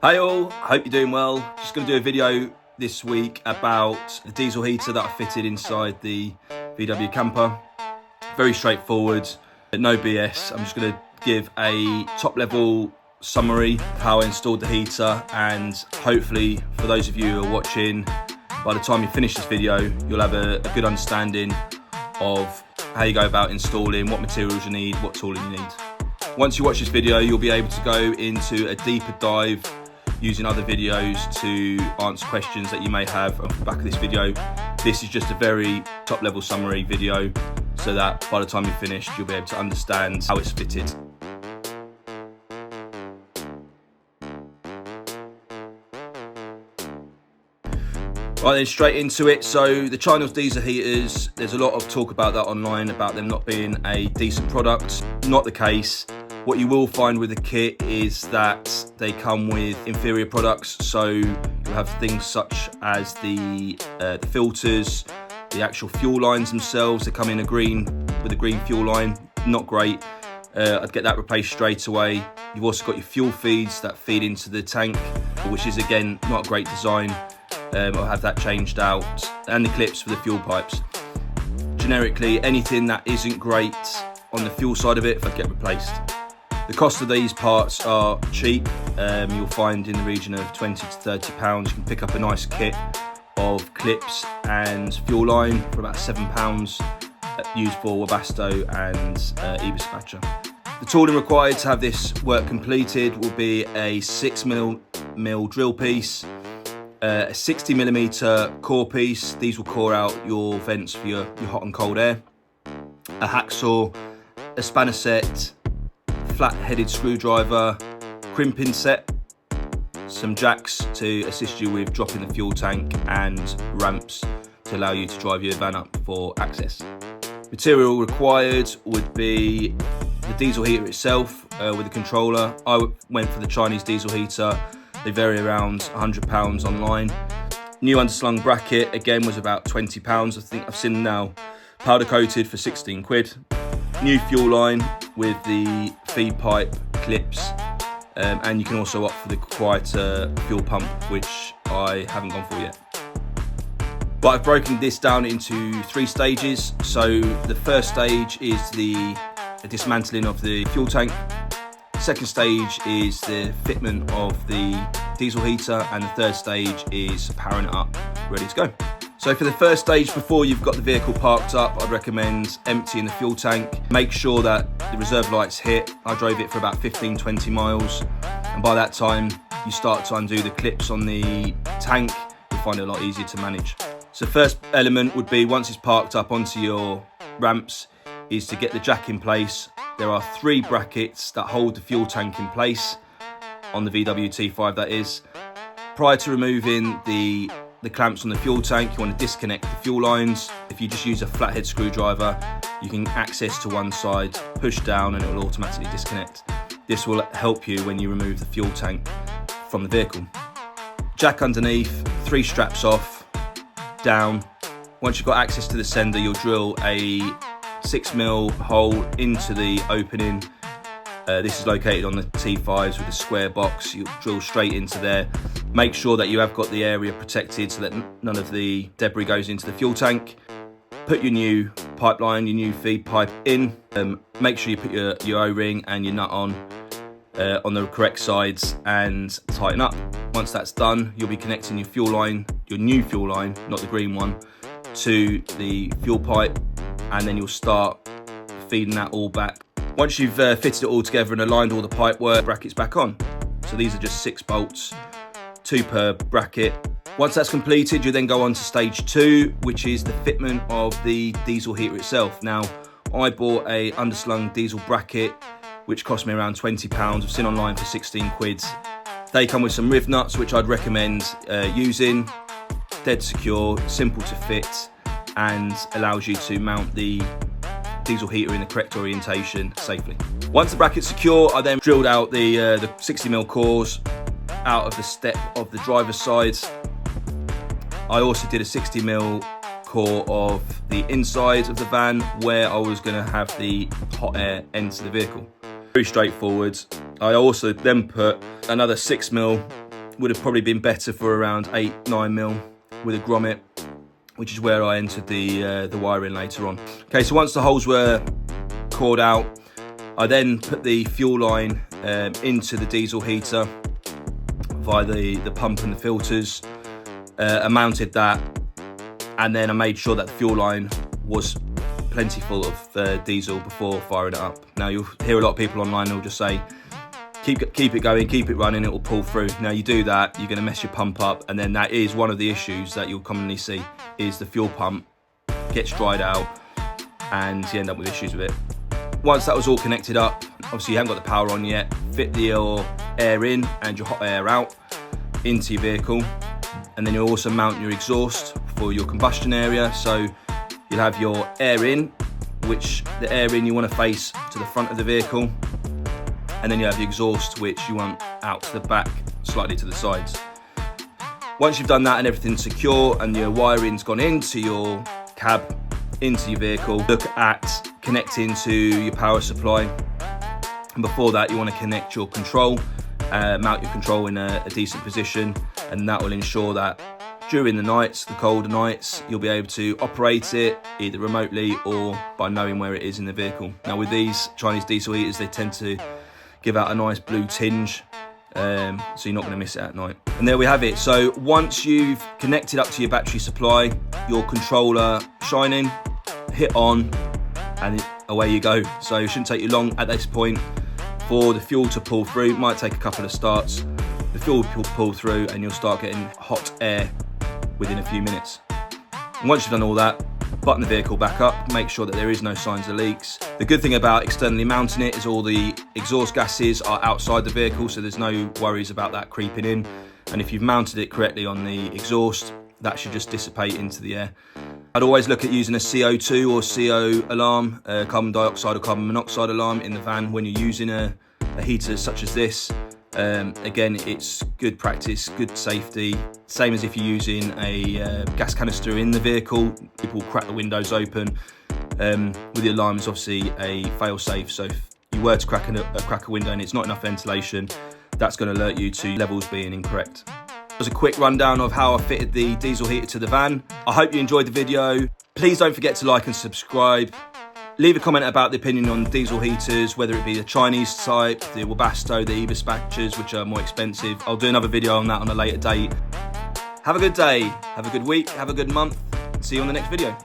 Hey all, hope you're doing well. Just going to do a video this week about the diesel heater that I fitted inside the VW camper. Very straightforward, no BS. I'm just going to give a top level summary of how I installed the heater, and hopefully for those of you who are watching, by the time you finish this video, you'll have a good understanding of how you go about installing, what materials you need, what tooling you need. Once you watch this video, you'll be able to go into a deeper dive using other videos to answer questions that you may have off the back of this video. This is just a very top level summary video so that by the time you're finished, you'll be able to understand how it's fitted. Right then, straight into it. So the Chinese diesel heaters, there's a lot of talk about that online, about them not being a decent product. Not the case. What you will find with the kit is that they come with inferior products. So you'll have things such as the filters, the actual fuel lines themselves. They come in with a green fuel line, not great. I'd get that replaced straight away. You've also got your fuel feeds that feed into the tank, which is again not a great design. I'll have that changed out, and the clips for the fuel pipes. Generically, anything that isn't great on the fuel side of it, I'd get replaced. The cost of these parts are cheap. You'll find in the region of 20 to 30 pounds. You can pick up a nice kit of clips and fuel line for about £7, used for Wabasto and Eberspacher. The tooling required to have this work completed will be a 6mm drill piece, a 60mm core piece. These will core out your vents for your hot and cold air, a hacksaw, a spanner set, flat-headed screwdriver, crimping set, some jacks to assist you with dropping the fuel tank, and ramps to allow you to drive your van up for access. Material required would be the diesel heater itself with a controller. I went for the Chinese diesel heater. They vary around £100 online. New underslung bracket, again, was about £20. I think I've seen now powder coated for 16 quid. New fuel line with the feed pipe clips, and you can also opt for the quieter fuel pump, which I haven't gone for yet. But I've broken this down into 3 stages. So the first stage is the dismantling of the fuel tank. Second stage is the fitment of the diesel heater, and the third stage is powering it up, ready to go. So for the first stage, before you've got the vehicle parked up, I'd recommend emptying the fuel tank. Make sure that the reserve lights hit. I drove it for about 15-20 miles, and by that time you start to undo the clips on the tank. You'll find it a lot easier to manage. So first element would be, once it's parked up onto your ramps, is to get the jack in place. There are 3 brackets that hold the fuel tank in place on the VW T5, that is. Prior to removing the clamps on the fuel tank, you want to disconnect the fuel lines. If you just use a flathead screwdriver, you can access to one side, push down, and it will automatically disconnect. This will help you when you remove the fuel tank from the vehicle. Jack underneath, 3 straps off, down. Once you've got access to the sender, you'll drill a 6mm hole into the opening. This is located on the T5s with a square box. You drill straight into there. Make sure that you have got the area protected so that none of the debris goes into the fuel tank. Put your new pipeline, your new feed pipe in. Make sure you put your O-ring and your nut on the correct sides, and tighten up. Once that's done, you'll be connecting your fuel line, your new fuel line, not the green one, to the fuel pipe, and then you'll start feeding that all back. Once you've fitted it all together and aligned all the pipe work, brackets back on. So these are just 6 bolts, 2 per bracket. Once that's completed, you then go on to stage 2, which is the fitment of the diesel heater itself. Now, I bought a underslung diesel bracket, which cost me around £20. I've seen online for 16 quid. They come with some riv nuts, which I'd recommend using. Dead secure, simple to fit, and allows you to mount the diesel heater in the correct orientation safely. Once the bracket's secure, I then drilled out the 60mm cores out of the step of the driver's side. I also did a 60mm core of the inside of the van, where I was going to have the hot air enter the vehicle. Very straightforward. I also then put another 6mm would have probably been better for around 8-9mm with a grommet, which is where I entered the wiring later on. Okay, so once the holes were cored out, I then put the fuel line into the diesel heater via the pump and the filters. I mounted that, and then I made sure that the fuel line was plenty full of diesel before firing it up. Now you'll hear a lot of people online who'll just say, keep it going, keep it running, it will pull through. Now you do that, you're going to mess your pump up, and then that is one of the issues that you'll commonly see, is the fuel pump gets dried out and you end up with issues with it. Once that was all connected up, obviously you haven't got the power on yet, fit your air in and your hot air out into your vehicle, and then you'll also mount your exhaust for your combustion area. So you'll have your air in, which the air in you want to face to the front of the vehicle, and then you have the exhaust, which you want out to the back, slightly to the sides. Once you've done that and everything's secure and your wiring's gone into your cab, into your vehicle, look at connecting to your power supply. And before that, you want to connect your control, mount your control in a decent position, and that will ensure that during the nights, the colder nights, you'll be able to operate it either remotely or by knowing where it is in the vehicle. Now with these Chinese diesel heaters, they tend to give out a nice blue tinge, so you're not going to miss it at night. And there we have it. So once you've connected up to your battery supply, your controller shining, hit on, and away you go. So it shouldn't take you long at this point for the fuel to pull through. It might take a couple of starts. The fuel will pull through and you'll start getting hot air within a few minutes. And once you've done all that, button the vehicle back up, make sure that there is no signs of leaks. The good thing about externally mounting it is all the exhaust gases are outside the vehicle, so there's no worries about that creeping in. And if you've mounted it correctly on the exhaust, that should just dissipate into the air. I'd always look at using a CO2 or CO alarm, carbon dioxide or carbon monoxide alarm in the van when you're using a heater such as this. Again, it's good practice, good safety, same as if you're using a gas canister in the vehicle. People crack the windows open. With the alarm, it's obviously a fail-safe, so if you were to crack a window and it's not enough ventilation, that's going to alert you to levels being incorrect. That was a quick rundown of how I fitted the diesel heater to the van. I hope you enjoyed the video. Please don't forget to like and subscribe. Leave a comment about the opinion on diesel heaters, whether it be the Chinese type, the Wabasto, the Eberspachers, which are more expensive. I'll do another video on that on a later date. Have a good day, have a good week, have a good month. See you on the next video.